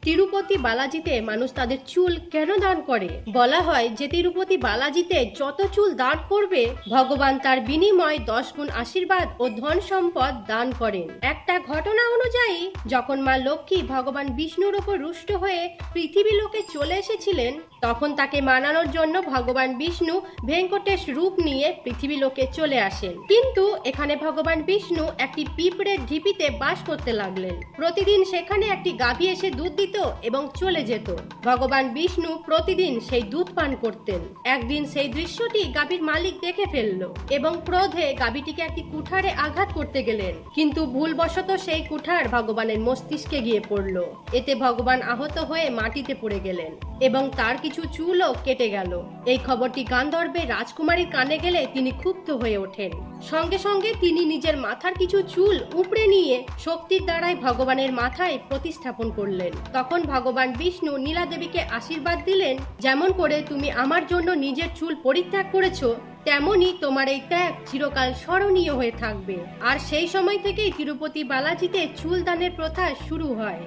তিরুপতি বালাজিতে মানুষ তাদের চুল কেন দান করে? বলা হয় যে তিরুপতি বালাজিতে যত চুল দান করবে ভগবান তার বিনিময় 10 গুণ আশীর্বাদ ও ধন সম্পদ দান করেন। একটা ঘটনা অনুযায়ী যখন মা লক্ষ্মী ভগবান বিষ্ণুর উপর রুষ্ট হয়ে পৃথিবী লোকে চলে এসেছিলেন, তখন তাকে মানানোর জন্য ভগবান বিষ্ণু ভেঙ্কটেশ রূপ নিয়ে পৃথিবী লোকে চলে আসেন। কিন্তু এখানে ভগবান বিষ্ণু একটি পিঁপড়ের ঢিপিতে বাস করতে লাগলেন। প্রতিদিন সেখানে একটি গাভী এসে দুধ দিত এবং চলে যেত। ভগবান বিষ্ণু প্রতিদিন সেই দুধ পান করতেন। একদিন সেই দৃশ্যটি গাভীর মালিক দেখে ফেলল এবং ক্রোধে গাভীটিকে একটি কুঠারে আঘাত করতে গেলেন, কিন্তু ভুলবশত সেই কুঠার ভগবানের মস্তিষ্কে গিয়ে পড়ল। এতে ভগবান আহত হয়ে মাটিতে পড়ে গেলেন এবং তার কিছু চুলও কেটে গেল। এই খবরটি গান্ধর্বের রাজকুমারীর কানে গেলে তিনি ক্ষুব্ধ হয়ে ওঠেন। সঙ্গে সঙ্গে তিনি নিজের মাথার কিছু চুল উপড়ে নিয়ে শক্তির দ্বারাই ভগবানের মাথায় প্রতিস্থাপন করলেন। তখন ভগবান বিষ্ণু নীলা দেবীকে আশীর্বাদ দিলেন, যেমন করে তুমি আমার জন্য নিজের চুল পরিত্যাগ করেছো, তেমনি তোমার এই ত্যাগ চিরকাল স্মরণীয় হয়ে থাকবে। আর সেই সময় থেকেই তিরুপতি বালাজিতে চুল দানের প্রথা শুরু হয়।